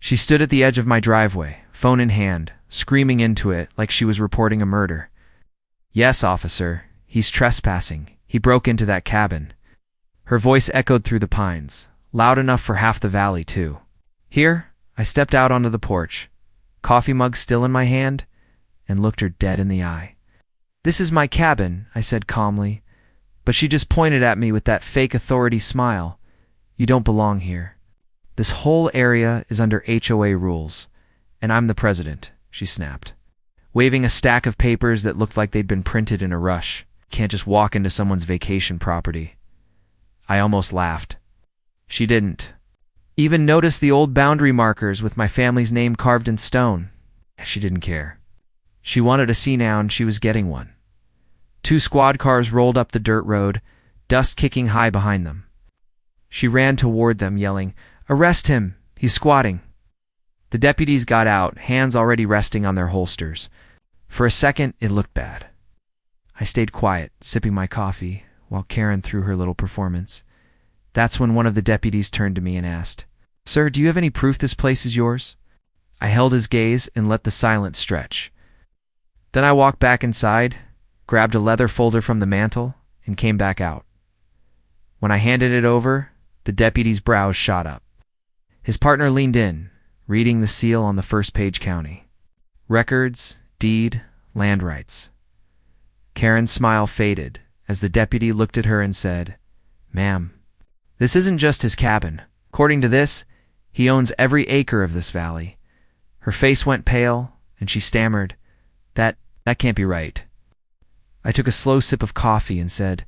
She stood at the edge of my driveway, phone in hand, screaming into it like she was reporting a murder. "Yes, officer. He's trespassing. He broke into that cabin." Her voice echoed through the pines, loud enough for half the valley, too. Here, I stepped out onto the porch, coffee mug still in my hand, and looked her dead in the eye. "This is my cabin," I said calmly, but she just pointed at me with that fake authority smile. "You don't belong here. This whole area is under HOA rules, and I'm the president," she snapped, waving a stack of papers that looked like they'd been printed in a rush. "Can't just walk into someone's vacation property." I almost laughed. She didn't even notice the old boundary markers with my family's name carved in stone. She didn't care. She wanted a see now, and she was getting one. 2 squad cars rolled up the dirt road, dust kicking high behind them. She ran toward them, yelling, "Arrest him! He's squatting!" The deputies got out, hands already resting on their holsters. For a second, it looked bad. I stayed quiet, sipping my coffee, while Karen threw her little performance. That's when one of the deputies turned to me and asked, "Sir, do you have any proof this place is yours?" I held his gaze and let the silence stretch. Then I walked back inside, grabbed a leather folder from the mantel, and came back out. When I handed it over, the deputy's brows shot up. His partner leaned in, reading the seal on the first page county. Records, deed, land rights. Karen's smile faded as the deputy looked at her and said, "Ma'am, this isn't just his cabin. According to this, he owns every acre of this valley." Her face went pale, and she stammered, That can't be right." I took a slow sip of coffee and said,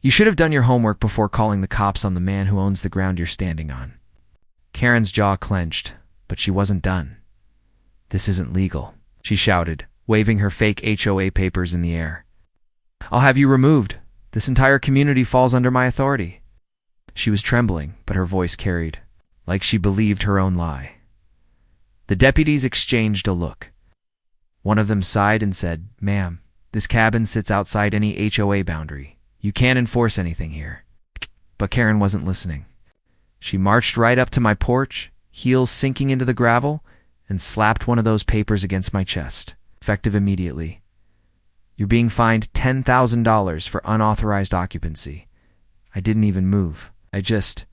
"You should have done your homework before calling the cops on the man who owns the ground you're standing on." Karen's jaw clenched, but she wasn't done. "This isn't legal," she shouted, waving her fake HOA papers in the air. "I'll have you removed. This entire community falls under my authority." She was trembling, but her voice carried, like she believed her own lie. The deputies exchanged a look. One of them sighed and said, "Ma'am, this cabin sits outside any HOA boundary. You can't enforce anything here." But Karen wasn't listening. She marched right up to my porch, heels sinking into the gravel, and slapped one of those papers against my chest, effective immediately. "You're being fined $10,000 for unauthorized occupancy." I didn't even move. I just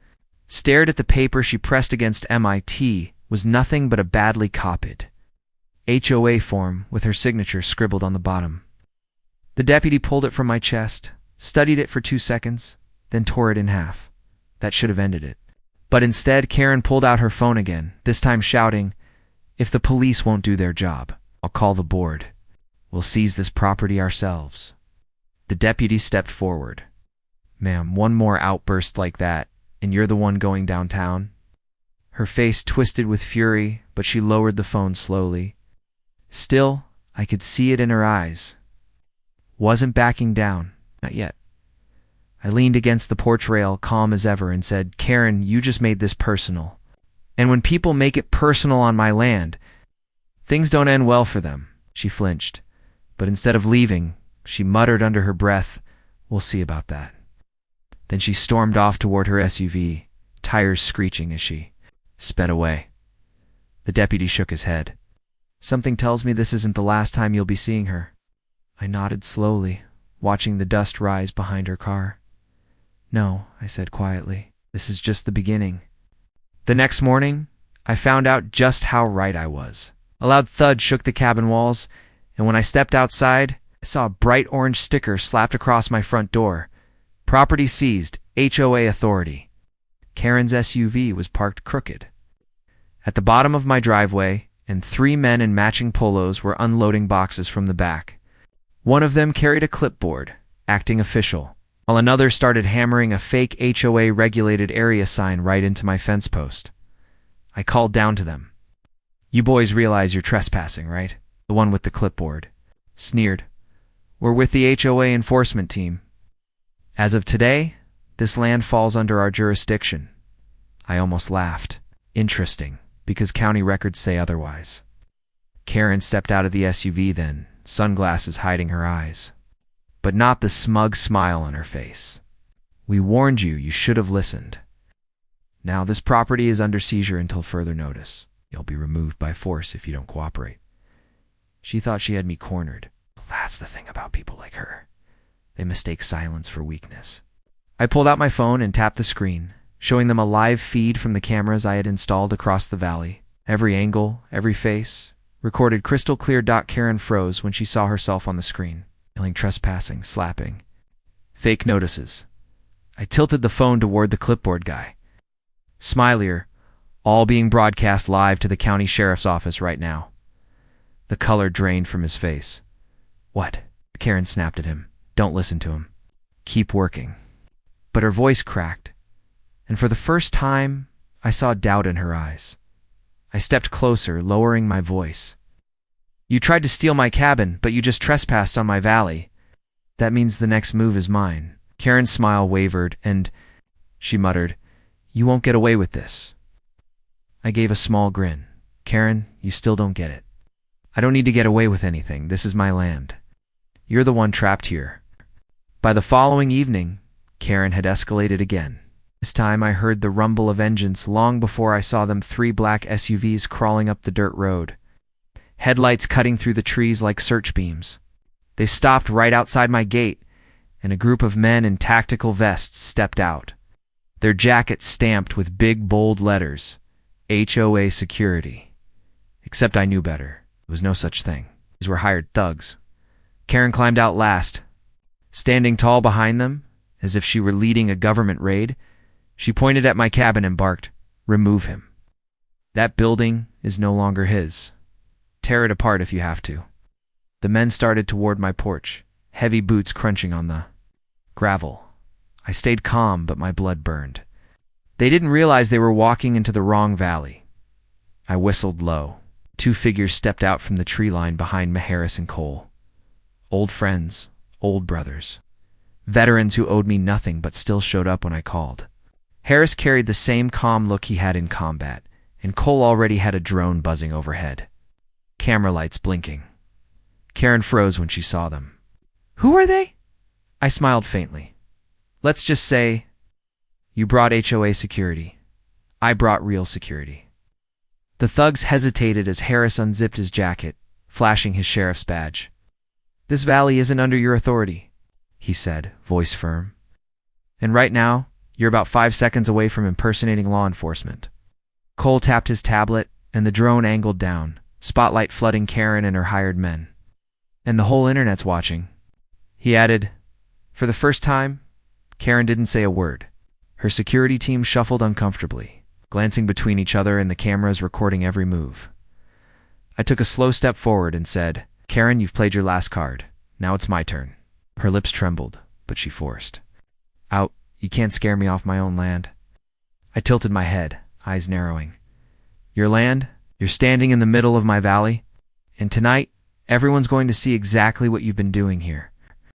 stared at the paper she pressed against MIT. Was nothing but a badly copied HOA form with her signature scribbled on the bottom. The deputy pulled it from my chest, studied it for 2 seconds, then tore it in half. That should have ended it. But instead, Karen pulled out her phone again, this time shouting, "If the police won't do their job, I'll call the board. We'll seize this property ourselves." The deputy stepped forward. "Ma'am, one more outburst like that, and you're the one going downtown." Her face twisted with fury, but she lowered the phone slowly. Still, I could see it in her eyes. Wasn't backing down, not yet. I leaned against the porch rail, calm as ever, and said, "Karen, you just made this personal. And when people make it personal on my land, things don't end well for them." She flinched, but instead of leaving, she muttered under her breath, "We'll see about that." Then she stormed off toward her SUV, tires screeching as she sped away. The deputy shook his head. "Something tells me this isn't the last time you'll be seeing her." I nodded slowly, watching the dust rise behind her car. "No," I said quietly, "this is just the beginning." The next morning, I found out just how right I was. A loud thud shook the cabin walls, and when I stepped outside, I saw a bright orange sticker slapped across my front door. "Property seized, HOA authority." Karen's SUV was parked crooked at the bottom of my driveway, and 3 men in matching polos were unloading boxes from the back. One of them carried a clipboard, acting official, while another started hammering a fake HOA regulated area sign right into my fence post. I called down to them. "You boys realize you're trespassing, right?" The one with the clipboard sneered. "We're with the HOA enforcement team. As of today, this land falls under our jurisdiction." I almost laughed. Interesting, because county records say otherwise. Karen stepped out of the SUV then, sunglasses hiding her eyes, but not the smug smile on her face. "We warned you, you should have listened. Now this property is under seizure until further notice." You'll be removed by force if you don't cooperate. She thought she had me cornered. That's the thing about people like her. They mistake silence for weakness. I pulled out my phone and tapped the screen, showing them a live feed from the cameras I had installed across the valley. Every angle, every face, recorded crystal clear. Karen froze when she saw herself on the screen, yelling trespassing, slapping. Fake notices. I tilted the phone toward the clipboard guy. Smilier, all being broadcast live to the county sheriff's office right now. The color drained from his face. What? Karen snapped at him. Don't listen to him. Keep working. But her voice cracked, and for the first time, I saw doubt in her eyes. I stepped closer, lowering my voice. You tried to steal my cabin, but you just trespassed on my valley. That means the next move is mine. Karen's smile wavered, and she muttered, You won't get away with this. I gave a small grin. Karen, you still don't get it. I don't need to get away with anything. This is my land. You're the one trapped here. By the following evening, Karen had escalated again. This time I heard the rumble of engines long before I saw them 3 black SUVs crawling up the dirt road, headlights cutting through the trees like search beams. They stopped right outside my gate, and a group of men in tactical vests stepped out, their jackets stamped with big bold letters, HOA security. Except I knew better. There was no such thing. These were hired thugs. Karen climbed out last. Standing tall behind them, as if she were leading a government raid, she pointed at my cabin and barked, Remove him. That building is no longer his. Tear it apart if you have to. The men started toward my porch, heavy boots crunching on the gravel. I stayed calm, but my blood burned. They didn't realize they were walking into the wrong valley. I whistled low. 2 figures stepped out from the tree line behind Harris and Cole. Old friends, old brothers. Veterans who owed me nothing but still showed up when I called. Harris carried the same calm look he had in combat, and Cole already had a drone buzzing overhead. Camera lights blinking. Karen froze when she saw them. Who are they? I smiled faintly. Let's just say, you brought HOA security. I brought real security. The thugs hesitated as Harris unzipped his jacket, flashing his sheriff's badge. This valley isn't under your authority, he said, voice firm. And right now, you're about 5 seconds away from impersonating law enforcement. Cole tapped his tablet, and the drone angled down, spotlight flooding Karen and her hired men. And the whole internet's watching. He added, For the first time, Karen didn't say a word. Her security team shuffled uncomfortably, glancing between each other and the cameras recording every move. I took a slow step forward and said, Karen, you've played your last card. Now it's my turn. Her lips trembled, but she forced. Out, you can't scare me off my own land. I tilted my head, eyes narrowing. Your land? You're standing in the middle of my valley? And tonight, everyone's going to see exactly what you've been doing here.